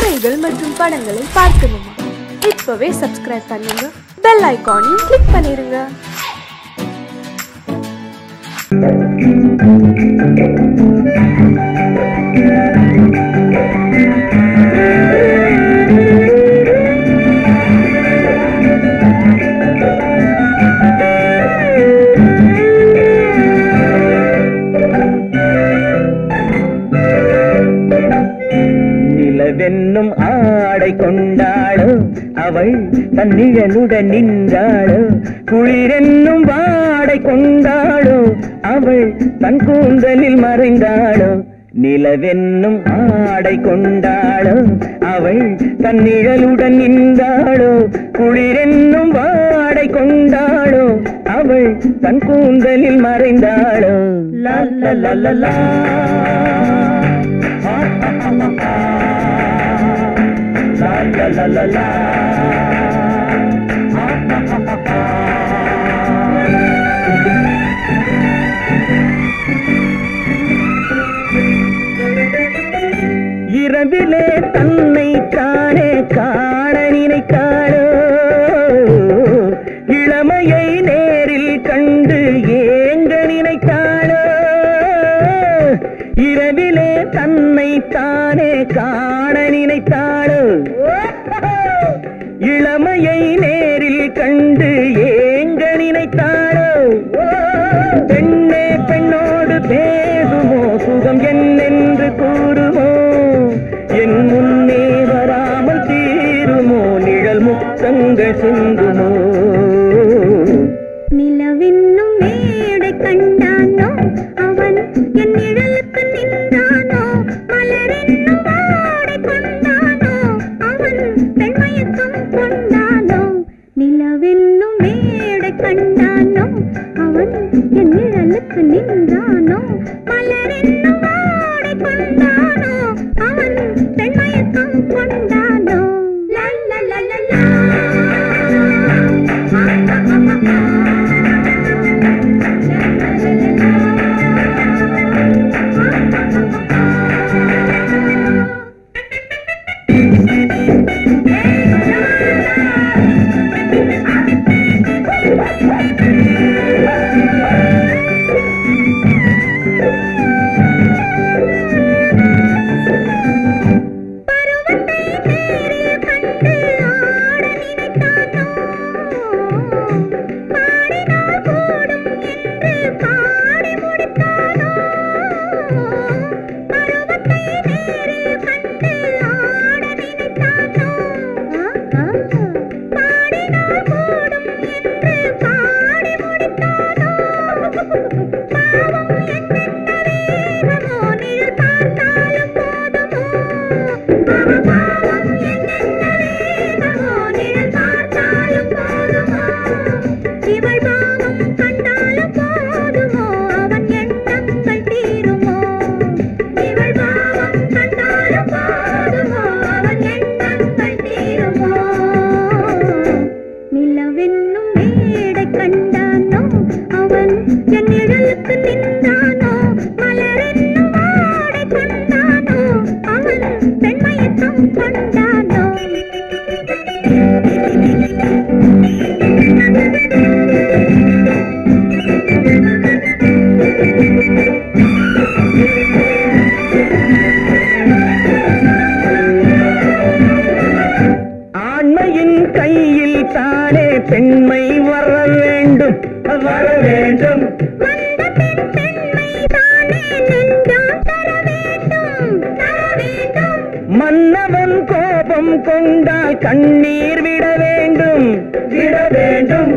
கதைகள் மற்றும் படங்களை பார்க்கணுமா? இப்பவே சப்ஸ்கிரைப் பண்ணுங்க, பெல் ஐகானையும் கிளிக் பண்ணிருங்க. நிலவென்னும் ஆடை கொண்டாளோ அவள் தன்னிழலுடன் நின்றாளோ, குளிரென்னும் வாடை கொண்டாளோ அவள் தன் கூந்தலில் மறைந்தாளோ. நிலவென்னும் ஆடை கொண்டாளோ அவள் தன்னிழலுடன் நின்றாளோ, குளிரென்னும் வாடை கொண்டாளோ அவள் தன் கூந்தலில் மறைந்தாளோ. லா லா லா லா லா la la la la. இரவிலே தன்னை தானே காண நினைத்தாளோ, இளமையை நேரில் கண்டு ஏங்க நினைத்தாளோ. இரவிலே தன்னை தானே காண நினைத்தாளோ, இளமையை நேரில் கண்டு ஏங்க நினைத்தாளோ. பெண்ணே பெண்ணோடு பேசுமோ, சுகம் என்னென்று கூறுமோ, என் முன்னே வராமல் தீருமோ, நிழல் முத்தங்கள் சிந்துமோ. நிலவென்னும் மேடை கண்டானோ அவன் என் நிழலுக்கு நின்றானோ, மலரென்னும் வாடை கொண்டானோ அவன் பெண்மயக்கம் கொண்டானோ. நிலவென்னும் மேடை கண்டானோ அவன் என் நிழலுக்கு நின்றானோ, மலரென்னும் வாடை கொண்டானோ அவன் பெண்மயக்கம் கொண்டானோ. லா லா லா லா லா. ஆண்மையின் கையில் தானே பெண்மை வர வேண்டும், வர வேண்டும். மன்னவன் கோபம் கொண்டால் கண்ணீர் விட வேண்டும், விட வேண்டும்.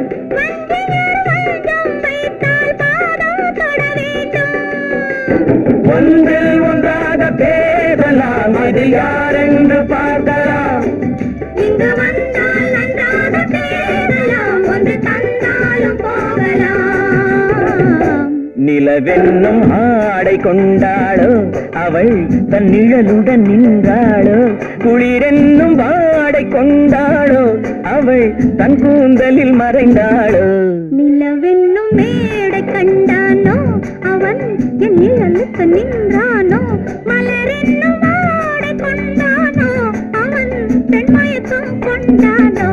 ஒன்றில் ஒன்றாக பேசலாம், அது யாரென்று பார்க்கலாம். இங்கு வந்தால் நன்றாக பேசலாம், ஒன்று தந்தாலும் போகலாம். நிலவென்னும் ஆடை கொண்டாளோ அவள் தன் நிழலுடன் நின்றாளோ, குளிரென்னும் வாடை கொண்டாளோ அவள் தன் கூந்தலில் மறைந்தாளோ. நிலவென்னும் மேடை கண்டானோ அவன் என் நிழலுக்கு நின்றானோ, மலரென்னும் வாடை கொண்டானோ அவன் பெண்மயக்கம் கொண்டானோ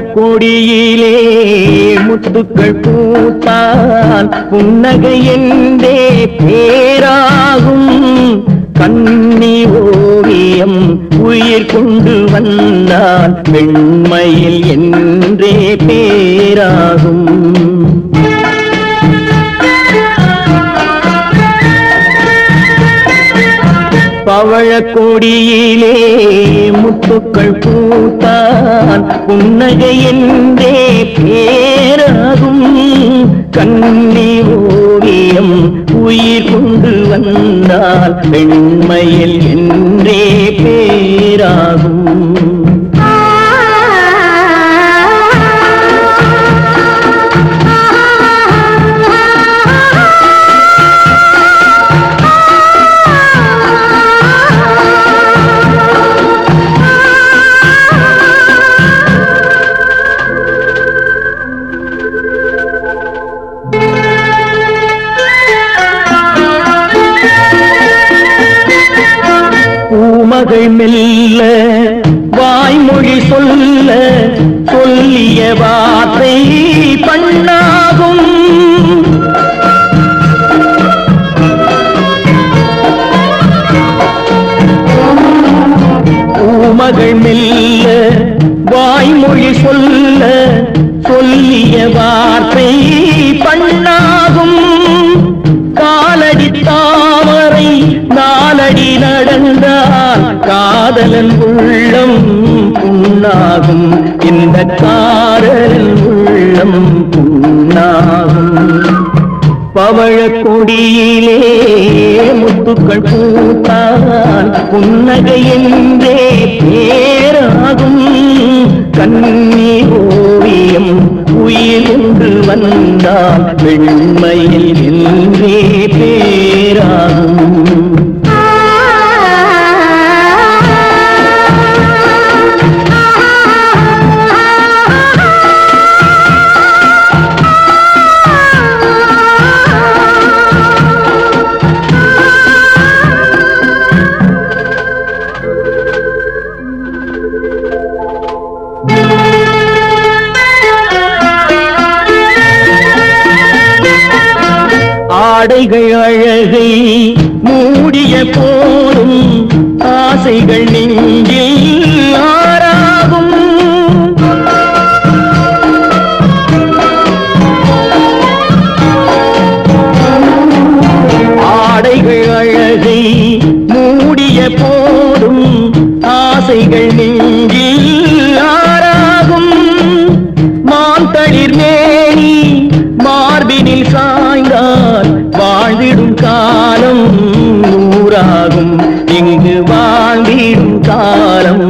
கொடியிலே முத்துக்கள் பூத்தால் புன்னகை என்றே பேராகும் கண்ணி ஓவியம் உயிர் கொண்டு வந்தால் வெண்மையில் என்றே பேராகும் பவழக்கொடியிலே முத்துக்கள் பூத்தான் புன்னகை என்றே பேராகும் கண்ணி ஓவியம் உயிர் கொண்டு வந்தால் வெண்மையில் என்றே பேராகும் மகள் மெல்ல வாய்மொழி சொல்ல சொல்லிய வார்த்தை பண்ணாகும் மகள் மெல்ல வாய்மொழி சொல்ல சொல்லிய வார்த்தை பண்ணாகும் காலடி தாமரை நாலடி நடந்தால் காதலன் உள்ளம் புண்ணாகும் இந்த காதலன் உள்ளம் புண்ணாகும் பவழக்கொடியிலே முத்துக்கள் பூத்தால் புன்னகை என்றே பேராகும் கண்ணி ஓவியம் உயிர் கொண்டு வந்தால் வெண்மையில் என்றே பேராகும் ஆடைகள் அழகை மூடிய போதும் ஆசைகள் நெஞ்சில் ஆறாகும் ஆடைகள் அழகை மூடிய போதும் ஆசைகள் நெஞ்சில் ஆறாகும் மாந்தளிர் மேனி மார்பினில் சாய்ந்தால் வாழ்ந்திடும் காலம் நூறாகும் இங்கு வாழ்ந்திடும் காலம்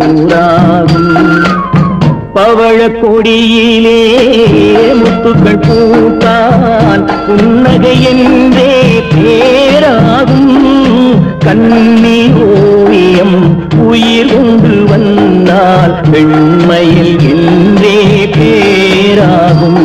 நூறாகும் பவழக்கொடியிலே முத்துக்கள் பூத்தால் புன்னகை என்றே பேராகும் கண்ணி ஓவியம் உயிர் கொண்டு வந்தால் வெண்மையில் என்றே பேராகும்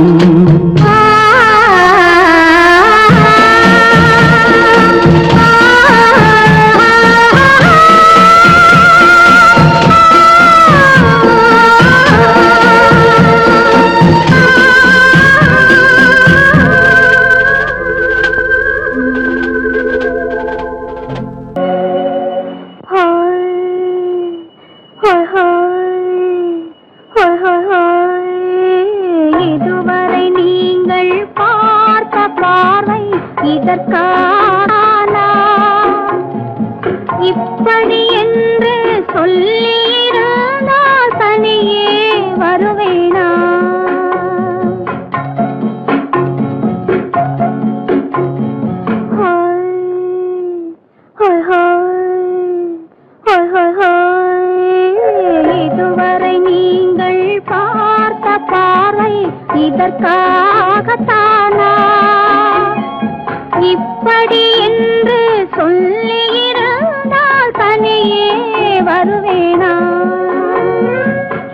இப்படி என்று சொல்லியிருந்தால் தனியே வருவேனா? இதுவரை நீங்கள் பார்த்த பார்வை இதற்காகத்தானா? இப்படி என்று சொல்லியிருந்தால் தனியே வருவேனா?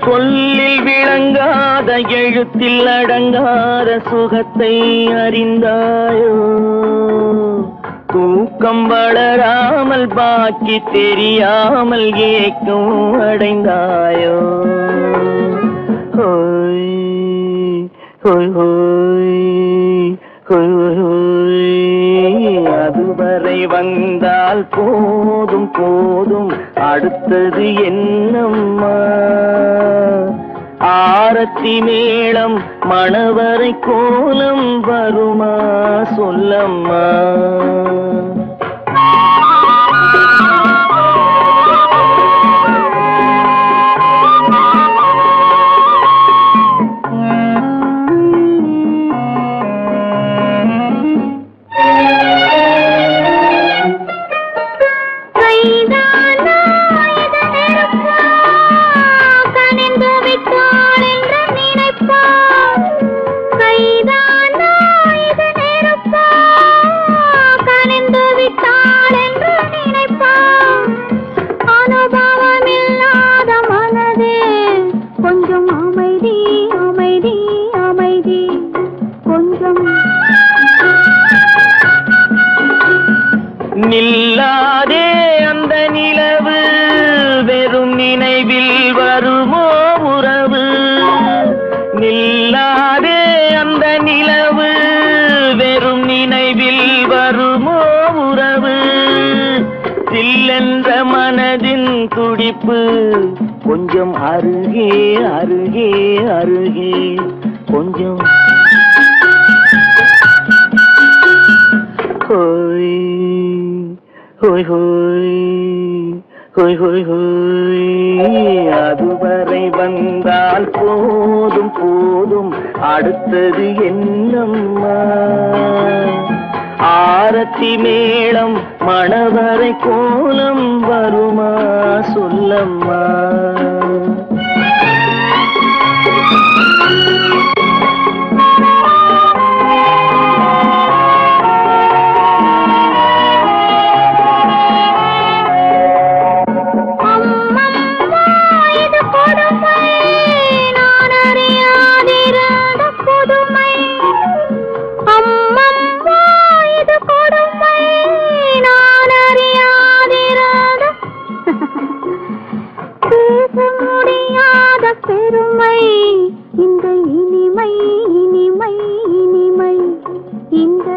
சொல்லில் விளங்காத எழுத்தில் அடங்காத சுகத்தை அறிந்தாயோ? தூக்கம் வளராமல் பாக்கி தெரியாமல் ஏக்கம் அடைந்தாயோ? ஹோய் ஹோய் ஹோய் ஹோய் ஹோய். அதுவரை வந்தால் போதும் போதும், அடுத்தது என்னம்மா? ஆரத்தி மேளம் மணவரை கோலம் வருமா சொல்லம்மா? நில்லாதே அந்த நிலவு, வெறும் நினைவில் வருமோ உறவு? நில்லாதே அந்த நிலவு, வெறும் நினைவில் வருமோ உறவு? சில்லென்ற மனதின் துடிப்பு கொஞ்சம் அருகே அருகே அருகே கொஞ்சம். ஹோய் ஹோய் ஹோய் ஹோய் ஹோய் ஹோய். அதுவரை வந்தால் போதும் போதும், அடுத்தது என்னம்மா? ஆரத்தி மேளம் மணவரை கோலம் வருமா சொல்லம்மா? பெருமை இந்த இனிமை இனிமை இனிமை இந்த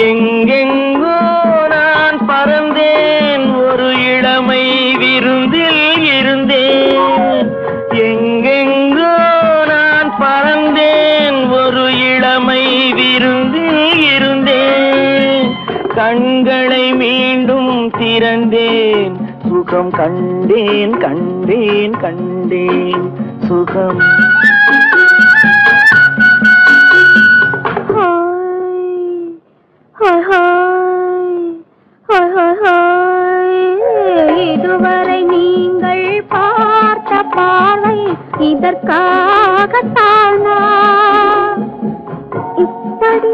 எங்கெங்கோ நான் பறந்தேன், ஒரு இளமை விருந்தில் இருந்தேன். எங்கெங்கோ நான் பறந்தேன், ஒரு இளமை விருந்தில் இருந்தேன். கண்களை மீண்டும் திறந்தேன், சுகம் கண்டேன் கண்டேன் கண்டேன் சுகம். இதுவரை நீங்கள் பார்த்த பார்வை இதற்காகத்தானா? இப்படி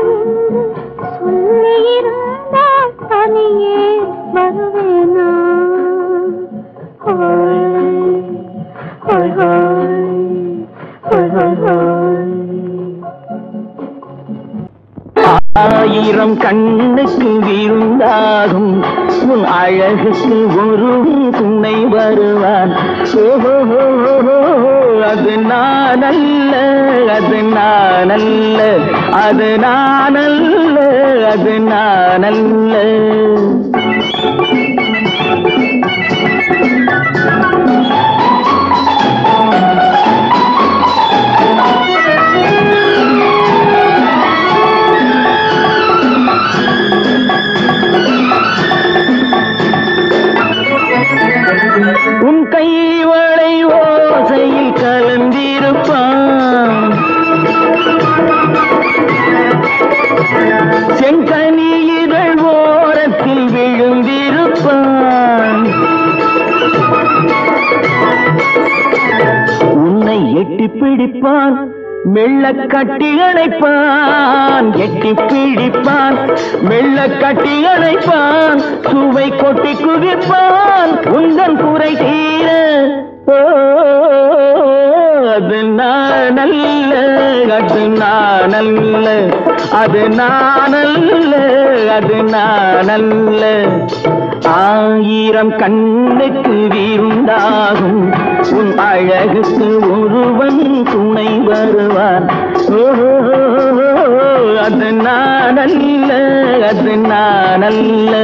சொல்லியிருந்தால் தனியே வருவேனா? ஆயிரம் கண்ணுக்கு விருந்தாகும் உன் அழகுக்கு ஒரு துணை வருவான். அது நான் அல்ல, அது நான் அல்ல, அது நான் அல்ல, அது நான் அல்ல. பிடிப்பான் மெல்ல கட்டி அணைப்பான் எட்டி பிடிப்பான் மெல்ல கட்டி அணைப்பான் சுவை கொட்டி குவிப்பான் உந்தன் குறை தீர அது நானல்ல அது நானல்ல அது நானல்ல அது நானல்ல ஆயிரம் கண்ணுக்கு வீருண்டாகும் உன் அழகுக்கு ஒருவன் துணை வருவான் அது நானல்ல அது நானல்ல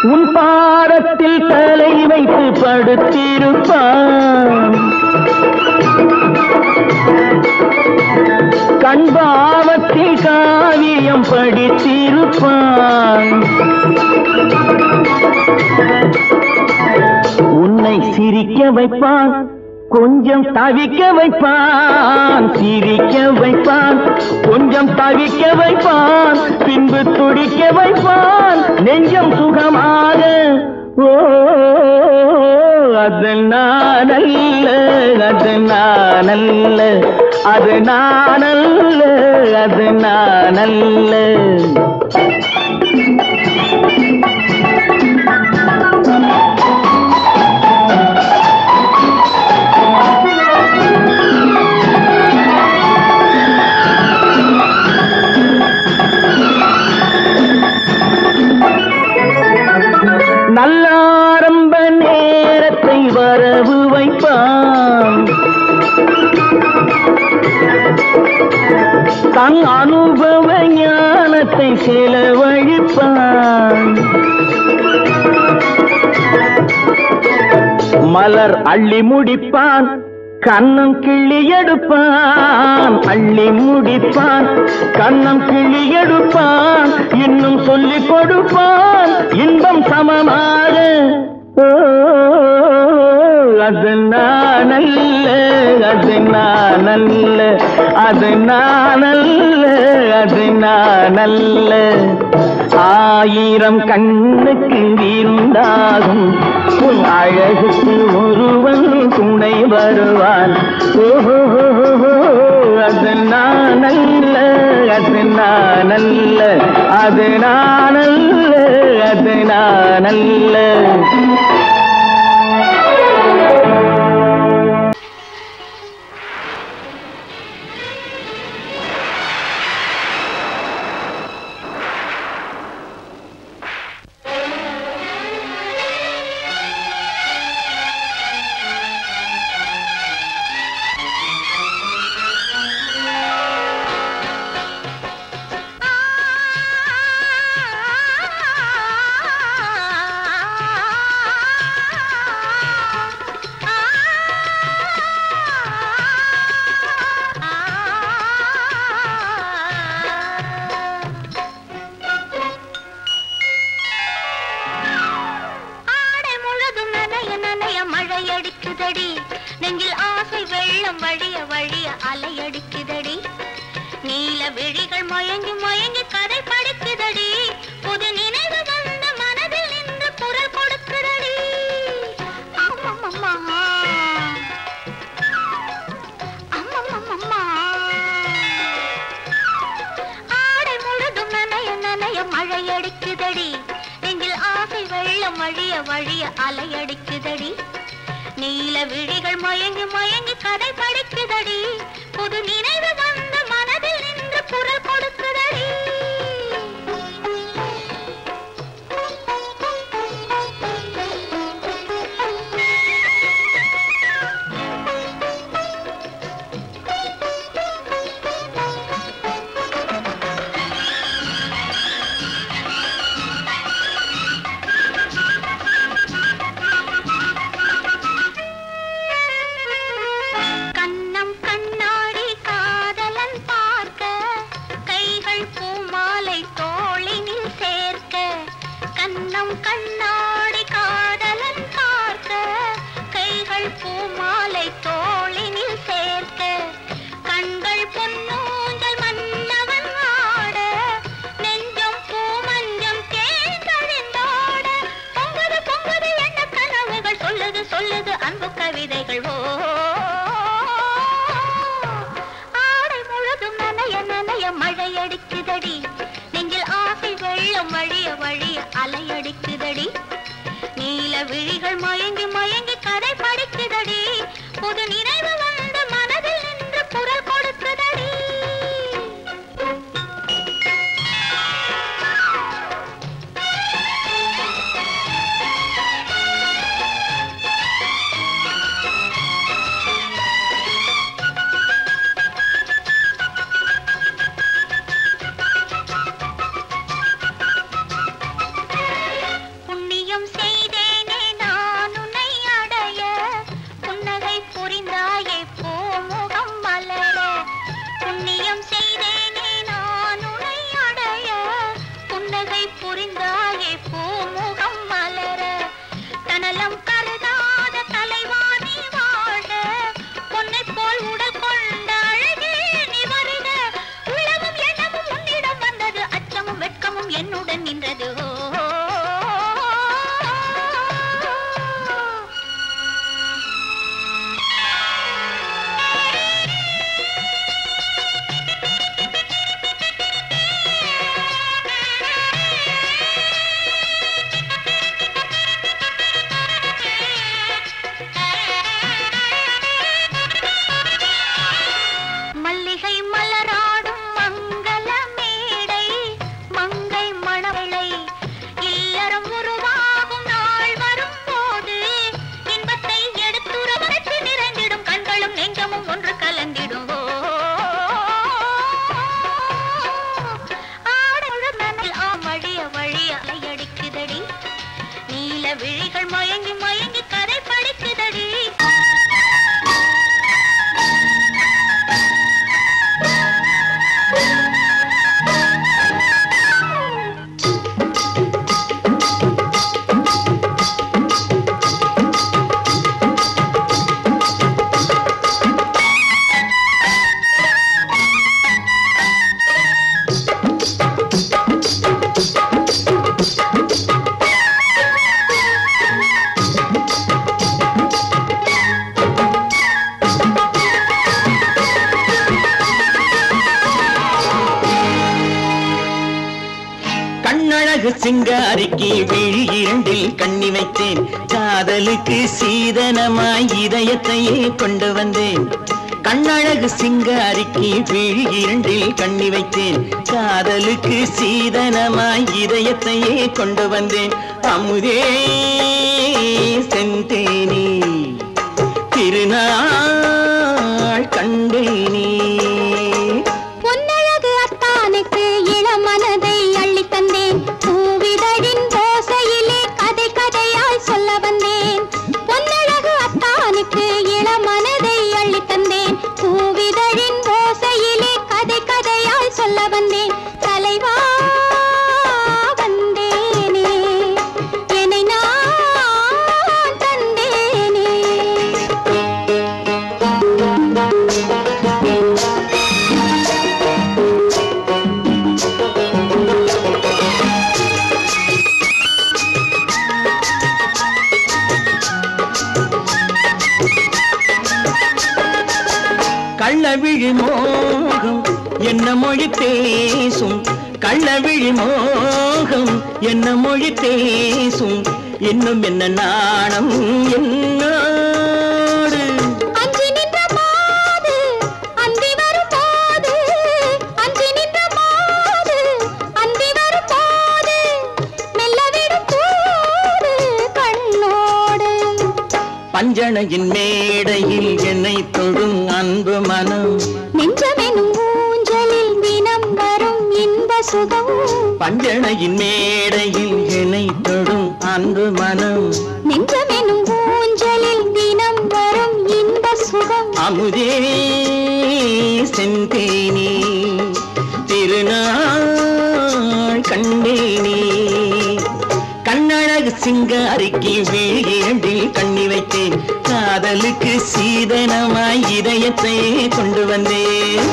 உன் பாதத்தில் தலை வைத்து படுத்திருப்பான் கண்பாவத்தில் காவியம் படித்திருப்பான் உன்னை சிரிக்க வைப்பான் கொஞ்சம் தவிக்க வைப்பான் சிரிக்க வைப்பான் கொஞ்சம் தவிக்க வைப்பான் பின்பு துடிக்க வைப்பான் நெஞ்சம் சுகமாக அது நானல்ல அது நானல்ல அது நானல்ல அது நானல்ல நல்ல ஆரம்ப நேரத்தை வரவு வைப்பான் தன் அனுபவ ஞானத்தை செலவழிப்பான் மலர் அள்ளி முடிப்பான் கண்ணம் கிள்ளி எடுப்பான் அள்ளி முடிப்பான் கண்ணம் கிள்ளி எடுப்பான் இன்னும் சொல்லிக் கொடுப்பான் இன்பம் சமமாக அது நானல்ல அது நானல்ல அது நானல்ல அது நானல்ல ஆயிரம் கண்ணுக்கு வீருண்டாகும் உன் அழகுக்கு ஒருவன் துணை வருவான் அது நானல்ல அது நானல்ல அது நானல்ல அது நானல்ல கண்ணம் கண்ணாடி காதல் அடிக்குதடி நெஞ்சில் ஆசை வெள்ளம் வழிய வழிய அலையடிக்குதடி நீல விழிகள் மயங்கி மயங்கி கதை படிக்குதடி புது நினைவு வந்து மனதில் நின்று குரல் கொடுக்குதடி என்னுடன் நின்றது மல்லிகை மலராடும் மங்கள மேடை மங்கை மணவளை இல்லறம் உருவாகும் நாள் வரும் போது இன்பத்தை எடுத்துறவச்சு நிறைந்திடும் கண்களும் நெஞ்சமும் ஒன்று கலந்திடும் ஆடல் ஆமழிய வழிய அலையடிக்குதடி நீல விழிகள் மயங்கி மயங்கி கதை படிக்குதடி கண்ணழகு சிங்காரிக்கு விழி இரண்டில் கண்ணி வைத்தேன் காதலுக்கு சீதனமாய் இதயத்தையே கொண்டு வந்தேன் கண்ணழகு சிங்காரிக்கு விழி இரண்டில் கண்ணி வைத்தேன் காதலுக்கு சீதனமாய் இதயத்தையே கொண்டு வந்தேன் அமுதே செந்தேனே திருநாள் கண்டேனே பொன்னழகு அத்தானுக்கு இளமனதை அள்ளி தந்தேன் பூவிதழின் ஓசையிலே கதை கதையாய் சொல்ல வந்தேன் பொன்னழகு அத்தானுக்கு இளமனதை அள்ளி தந்தேன் பூவிதழின் ஓசையிலே கதை கதையாய் சொல்ல வந்தேன் தலைவா வந்தேனே என்னை நான் தந்தேனே கள்ளவிழி மோகம் என்ன மொழி பேசும் கள்ளவிழி மோகம் என்ன மொழி பேசும் இன்னும் என்ன நாணம் என்னோடு அஞ்சி நின்ற மாது அந்தி வரும் போது அஞ்சி நின்ற மாது அந்தி வரும் போது மெல்ல விடும் போது கண்ணோடு பஞ்சணையின் மேடையில் என்னை தொழும் அன்பு மனம் நெஞ்சமெனும் ஊஞ்சலில் தினம் வரும் இன்ப சுகம் பஞ்சணையின் மேடையில் என்னை தொழும் அன்பு மனம் நெஞ்சமெனும் ஊஞ்சலில் தினம் வரும் இன்ப சுகம் அமுதே செந்தேனே திருநாள் கண்டேனே கண்ணழகு சிங்காரிக்கு விழி இரண்டில் கண்ணி வைத்தேன் காதலுக்கு சீதனமாய் இதயத்தை கொண்டு வந்தேன்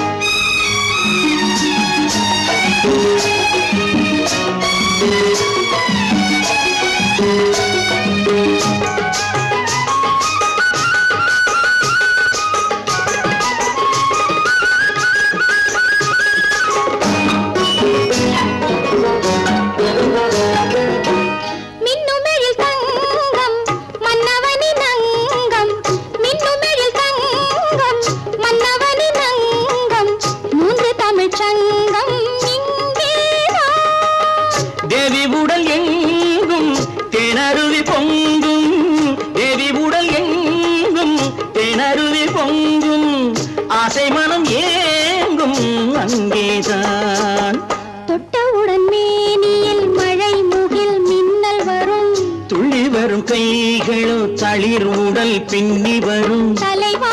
உயிர் உடல் பின்னி வரும் தலைவா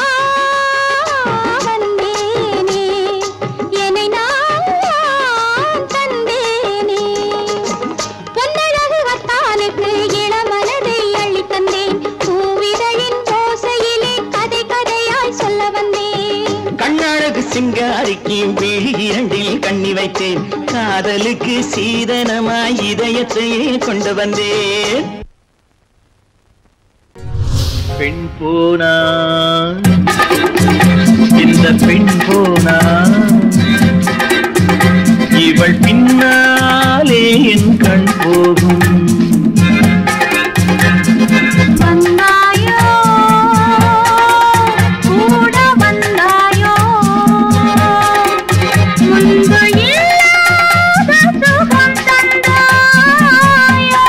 வந்தேனே என்னை நான் தந்தேனே பொன்னழகு வத்தானுக்கு இளமனதை அள்ளி தந்தேன் பூவிதழின் ஓசையிலே கதை கதையாய் சொல்ல வந்தேன் கண்ணழகு சிங்காரிக்கு விழி இரண்டில் கண்ணி வைத்தேன் காதலுக்கு சீதனமாய் இதயத்தையே கொண்டு வந்தேன் பெண் போனா இந்த பெண் போனா இவள் பின்னாலே என் கண் போகும் வந்தாயோ கூட வந்தாயோ முன்பு இல்லாத சுகம் தந்தாயோ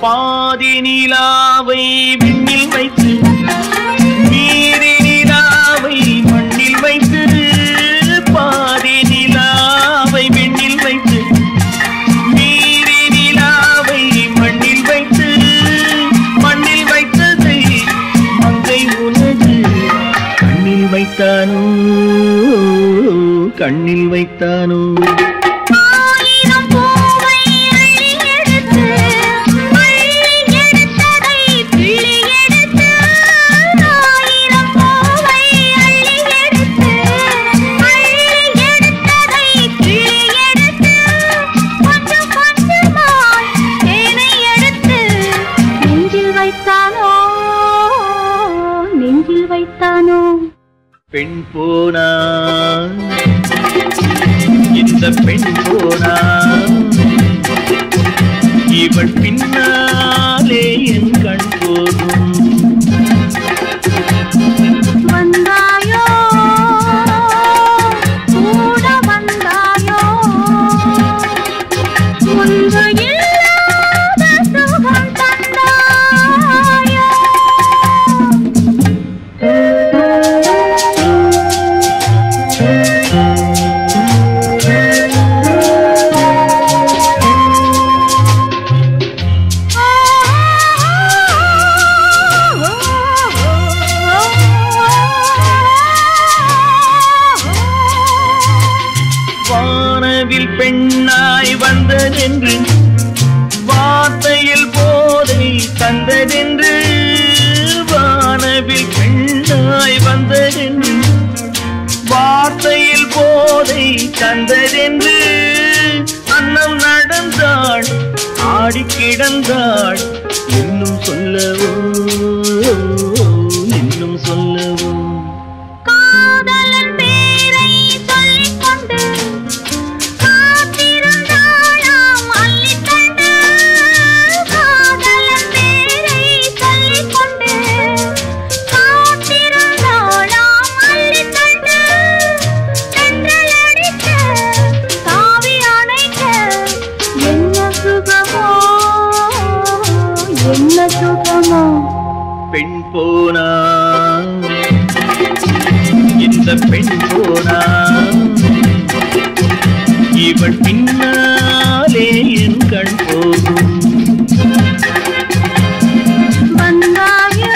பாதி நிலாவை விண்ணில் வைத்து மீதி நிலாவை மண்ணில் வைத்து பாதி நிலாவை விண்ணில் வைத்து மீதி நிலாவை மண்ணில் வைத்து மண்ணில் வைத்ததை மங்கை உனது கண்ணில் வைத்தானோ கண்ணில் வைத்தானோ ஆயிரம் பூவை அள்ளி எடுத்து அள்ளி எடுத்ததை கிள்ளி எடுத்து ஆயிரம் பூவை அள்ளி எடுத்து அள்ளி எடுத்ததை கிள்ளி எடுத்து கொஞ்சம் கொஞ்சமாய் தேனை எடுத்து நெஞ்சில் வைத்தானோ நெஞ்சில் வைத்தானோ பெண் போனா இந்த பெண் போனா இவள் பின்னாலே என் கண் போகும் வந்தாயோ கூட வந்தாயோ முன்பு இல்லாத சுகம் தந்தாயோ வானவில் பெண்ணாய் வந்ததென்று வார்த்தையில் போதை தந்ததென்று வானவில் பெண்ணாய் வந்ததென்று வார்த்தையில் போதை தந்ததென்று அன்னம் நடந்தாள் ஆடி கிடந்தாள் இன்னும் சொல்லவோ இன்னும் சொல்லவோ காதலன் பேரை சொல்லிக் கொண்டு காத்திருந்தாளாம் அள்ளிக்கண்டு காதலன் பேரை சொல்லிக் கொண்டு காத்திருந்தாளாம் அள்ளிக்கண்டு தென்றல் அடிக்க தாவி அணைக்க என்ன சுகமோ என்ன சுகமோ பெண் போனா இந்த பெண் போனா இவள் பின்னாலே என் கண் போகும் வந்தாயோ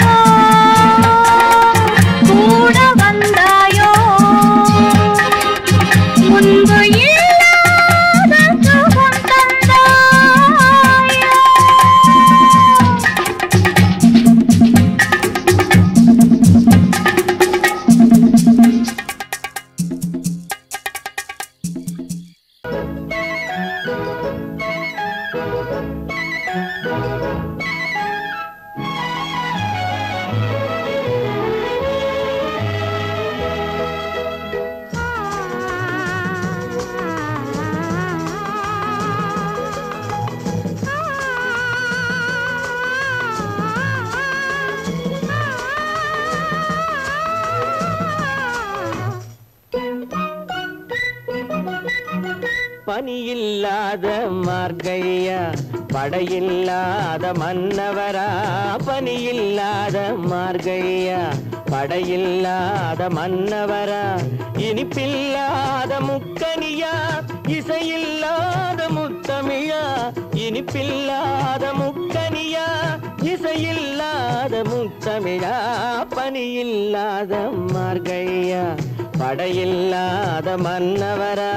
கூட வந்தாயோ முன்பு இல்லாத சுகம் தந்தாயோ பனியில்லாத மார்கழியா படையில்லாத மன்னவரா பனியில்லாத மார்கழியா படையில்லாத மன்னவரா இனிப்பில்லாத முக்கனியா இசையில்லாத முத்தமிழா இனிப்பில்லாத முக்கனியா இசையில்லாத முத்தமிழா பனியில்லாத மார்கழியா படையில்லாத மன்னவரா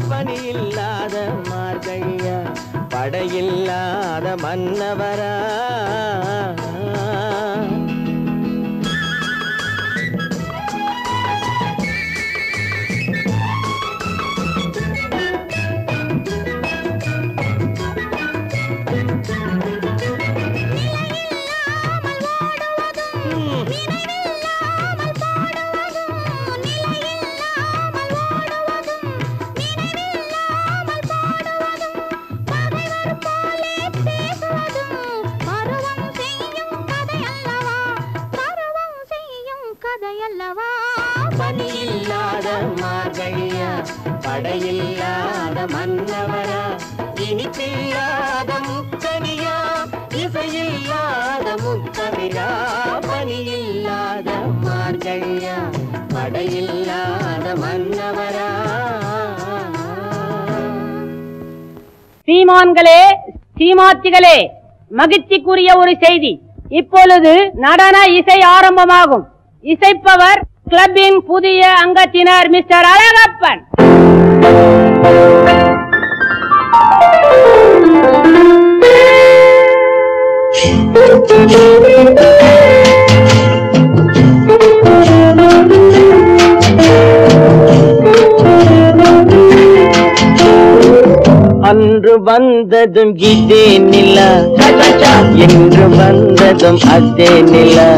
பனியில்லாத மார்கழியா படையில்லாத மன்னவரா பனியில்லாத மார்கழியா படையில்லாத மன்னவரா இனிப்பில்லாத முக்கனியா இசையில்லாத முத்தமிழா பனியில்லாத மார்கழியா படையில்லாத மன்னவரா சீமான்களே சீமாத்திகளே மகிழ்ச்சிக்குரிய ஒரு செய்தி. இப்பொழுது நடன இசை ஆரம்பமாகும். இசைப்பவர் கிளப்பின் புதிய அங்கத்தினர் மிஸ்டர் அழகப்பன். அன்று வந்ததும் இதே நிலா என்று வந்ததும் அதே நிலா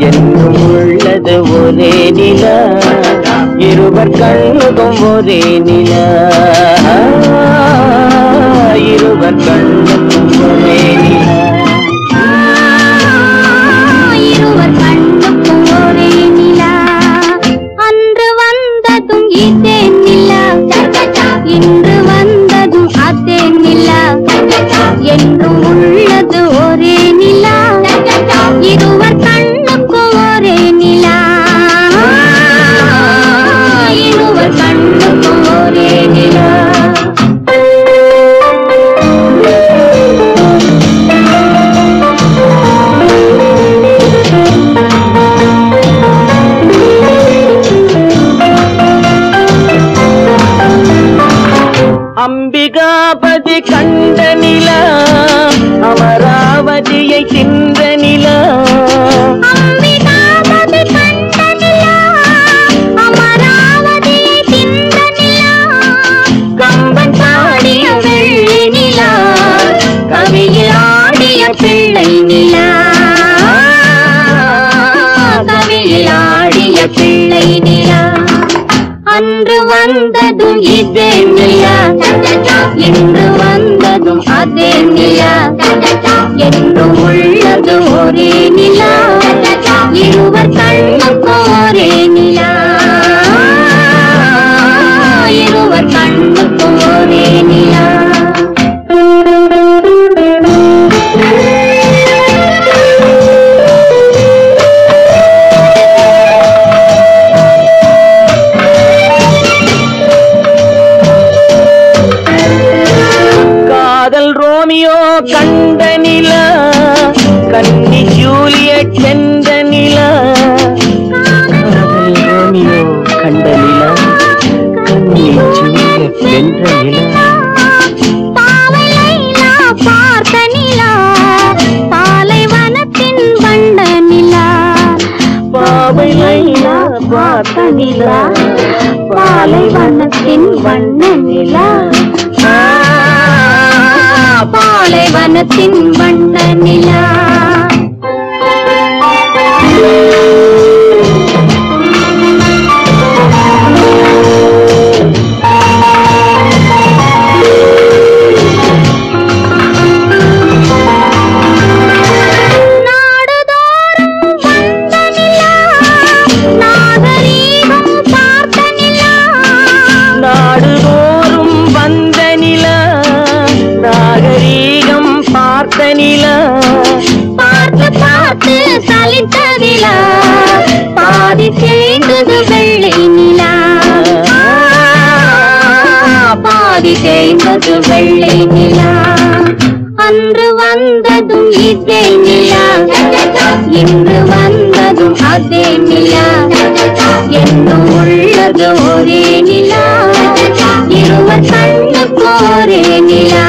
என்றும் உள்ளது ஒரே நிலா இருவர் கண்ணுக்கும் ஒரே நிலா இருவர் கண்ணுக்கும் ஒரே நிலா இருவர் கண்ணுக்கும் ஒரே நிலா அன்று வந்ததும் இதே நிலா இன்று வந்ததும் அதே நிலா என்றும் உள்ளது ஒரே நிலா இருவர் கண்ணுக்கும் ஒரே நிலா இருவர் கண்ணுக்கும் ஒரே நிலா அம்பிகாபதி கண்ட நிலா அமராவதியை தின்ற நிலா அம்பிகாபதி கண்ட நிலா அமராவதியை தின்ற நிலா கம்பன் பாடிய வெள்ளி நிலா கவியில் ஆடிய பிள்ளை நிலா வந்ததும் இதே நிலா, இன்று வந்ததும் அதே நிலா, என்று உள்ளது ஒரே நிலா, இருவர் கண்ணுக்கு ஒரே நிலா, இருவர் கண்ணுக்கு ஒரே நிலா. கண்ட நிலா, கன்னி ஜூலியட் சென்ற நிலா, காதல் ரோமியோ கண்ட நிலா, கன்னி ஜூலியட் சென்ற நிலா, பாவை லைலா பார்த்த நிலா, பாலைவனத்தின் வண்ண நிலா, பாவை லைலா பார்த்த நிலா, பாலைவனத்தின் வண்ண நிலா, பாலைவனத்தின் வண்ண நிலா. பார்த்து பார்த்து சலித்த நிலா, பாதி தேய்ந்தது வெள்ளை நிலா, பாதி தேய்ந்தது வெள்ளை நிலா. அன்று வந்ததும் இதே நிலா, இன்று வந்ததும் அதே நிலா, என்று உள்ளது ஒரே நிலா, இருவர் கண்ணுக்கு ஒரே நிலா,